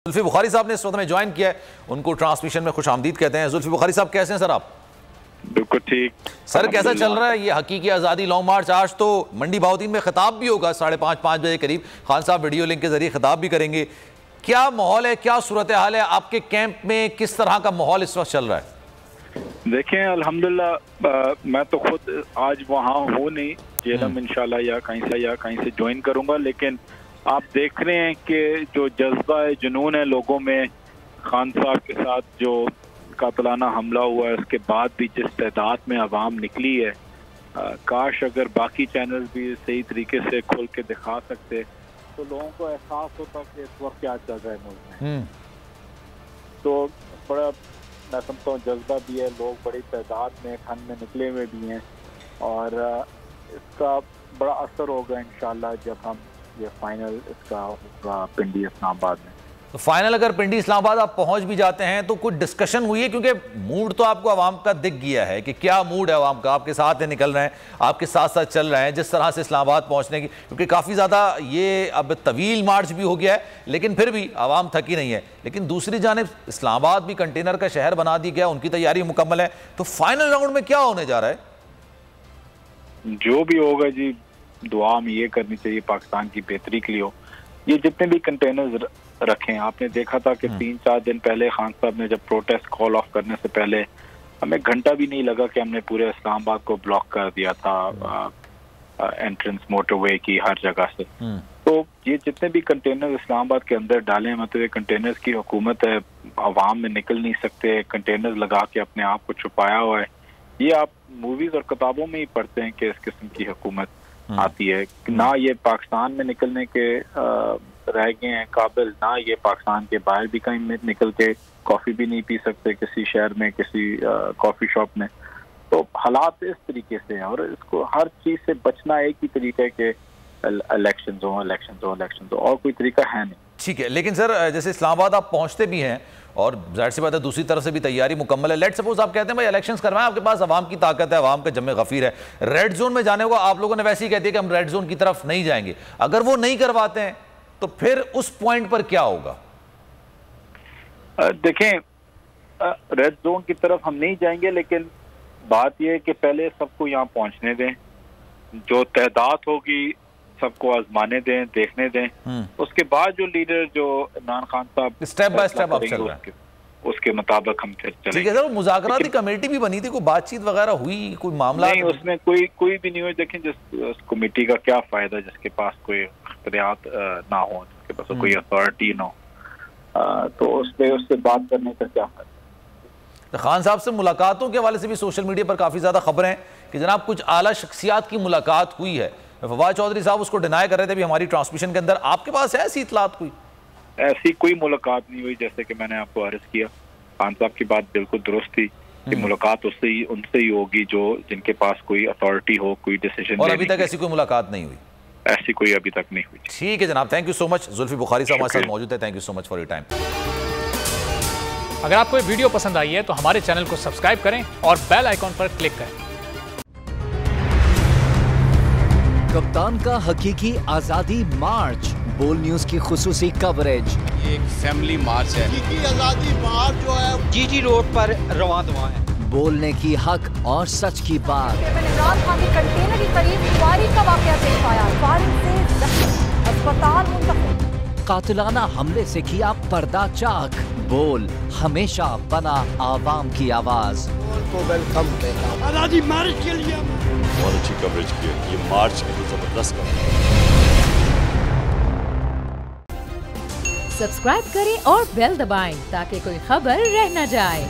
जुल्फी बुखारी साहब ने इस वक्त में ज्वाइन किया है, उनको ट्रांसमिशन में खुश आमदीद कहते हैं। जुल्फी बुखारी साहब कैसे हैं सर आप? बिल्कुल ठीक सर, कैसा चल रहा है ये हकीकी आज़ादी लॉन्ग मार्च? आज तो मंडी बाउद्दीन में खिताब भी होगा 5:30 बजे करीब, खान साहब वीडियो लिंक के जरिए खिताब भी करेंगे। क्या माहौल है, क्या सूरत हाल है आपके कैंप में? किस तरह का माहौल इस वक्त चल रहा है? देखें अल्हम्दुलिल्लाह मैं तो खुद आज वहाँ हो नहीं, जेलम इंशाल्लाह या कहीं से ज्वाइन करूँगा, लेकिन आप देख रहे हैं कि जो जज्बा है, जुनून है लोगों में, खान साहब के साथ जो कातलाना हमला हुआ है उसके बाद भी जिस तादाद में आवाम निकली है, काश अगर बाकी चैनल भी सही तरीके से खोल के दिखा सकते तो लोगों को एहसास होता कि इस वक्त क्या चल रहा है मुल्क में। तो बड़ा मैं समझता हूँ जज्बा भी है, लोग बड़ी तादाद में ठंड में निकले हुए भी हैं और इसका बड़ा असर होगा इंशाल्लाह जब हम ये फाइनल इसका होगा पिंडी इस्लामाबाद में। तो फाइनल अगर पिंडी इस्लामाबाद आप पहुंच भी जाते हैं तो कुछ डिस्कशन हुई है? क्योंकि मूड तो आपको आवाम का दिख गया है कि क्या मूड है आवाम का, आपके साथ निकल रहे हैं, आपके साथ साथ चल रहे हैं जिस तरह से इस्लामाबाद पहुंचने की, क्योंकि काफ़ी ज़्यादा ये अब तवील मार्च भी हो गया है, लेकिन फिर भी आवाम थकी नहीं है। लेकिन दूसरी जानिब इस्लामाबाद भी कंटेनर का शहर बना दिया गया, उनकी तैयारी मुकम्मल है। तो फाइनल राउंड में क्या होने जा रहा है? जो भी होगा जी, दुआ में ये करनी चाहिए पाकिस्तान की बेहतरी के लिए हो। ये जितने भी कंटेनर्स रखें, आपने देखा था कि 3-4 दिन पहले खान साहब ने जब प्रोटेस्ट कॉल ऑफ करने से पहले हमें घंटा भी नहीं लगा कि हमने पूरे इस्लामाबाद को ब्लॉक कर दिया था एंट्रेंस मोटरवे की हर जगह से। तो ये जितने भी कंटेनर इस्लामाबाद के अंदर डाले, मतलब ये कंटेनर्स की हुकूमत है, आवाम में निकल नहीं सकते, कंटेनर लगा के अपने आप को छुपाया हुआ है। ये आप मूवीज और किताबों में ही पढ़ते हैं कि इस किस्म की हुकूमत आती है। ना ये पाकिस्तान में निकलने के रह गए हैं काबिल, ना ये पाकिस्तान के बाहर भी कहीं निकल के कॉफी भी नहीं पी सकते किसी शहर में, किसी कॉफी शॉप में। तो हालात इस तरीके से हैं और इसको हर चीज से बचना एक ही तरीका है कि इलेक्शन हो, और कोई तरीका है नहीं। ठीक है, लेकिन सर जैसे इस्लामाबाद आप पहुंचते भी हैं और जाहिर सी बात है दूसरी तरफ से भी तैयारी मुकम्मल है। लेट सपोज आप कहते हैं भाई इलेक्शंस करवाएं, आपके पास आवाम की ताकत है, आवाम का जमे गफीर है, रेड जोन में जाने को आप लोगों ने वैसे ही कहते हैं कि हम रेड जोन की तरफ नहीं जाएंगे। अगर वो नहीं करवाते हैं तो फिर उस पॉइंट पर क्या होगा? देखें, रेड जोन की तरफ हम नहीं जाएंगे, लेकिन बात यह है कि पहले सबको यहाँ पहुंचने दें, जो तादाद होगी सबको आजमाने दें, देखने दें। उसके बाद जो लीडर जो इमरान खान साहब स्टेप बाय स्टेप आप चल रहे हैं, उसके मुताबिक हम फिर चलेंगे। ठीक है सर, मुज़ाकराती कमेटी भी बनी थी, कोई बातचीत वगैरह हुई, कोई मामला नहीं? उसमें कोई भी नहीं हुई। देखें, जिस कमेटी का क्या फायदा जिसके पास कोई इख्तियार ना हो, जिसके पास कोई अथॉरिटी ना हो, तो उससे बात करने का क्या फायदा? तो खान साहब से मुलाकातों के हवाले से भी सोशल मीडिया पर काफ़ी ज़्यादा खबरें हैं कि जनाब कुछ आला शख्सियात की मुलाकात हुई है। फवाद चौधरी साहब उसको डिनाई कर रहे थे भी हमारी ट्रांसमिशन के अंदर। आपके पास है ऐसी इतलात? कोई ऐसी कोई मुलाकात नहीं हुई। जैसे कि मैंने आपको अर्ज किया, खान साहब की बात बिल्कुल दुरुस्त थी कि मुलाकात उनसे ही होगी जो जिनके पास कोई अथॉरिटी हो, कोई डिसीजन। और अभी तक ऐसी कोई मुलाकात नहीं हुई? ऐसी कोई अभी तक नहीं हुई। ठीक है जनाब, thank you so much. Zulfi Bukhari साहब हमारे साथ मौजूद है, thank you so much for your time. अगर आपको ये वीडियो पसंद आई है तो हमारे चैनल को सब्सक्राइब करें और बेल आइकॉन पर क्लिक करें। कप्तान का हकीकी आजादी मार्च, बोल न्यूज की खुसूसी कवरेज। ये एक फैमिली मार्च है। हकीकी आजादी मार्च जो है जीटी रोड पर रवां दवा है। बोलने की हक और सच की बात। इमरान खान के कंटेनर के करीब फायरिंग का वाकया पेश आया, फायरिंग से जख्मी, अस्पताल मुंतकिल। कातिलाना हमले से किया पर्दा चाक, बोल हमेशा बना आवाम की आवाज। को वेलकम देता आजादी मार्च के लिए बहुत अच्छी कवरेज की है। ये मार्च की तो जबरदस्त कवरेज। सब्सक्राइब करें और बेल दबाएं ताकि कोई खबर रह न जाए।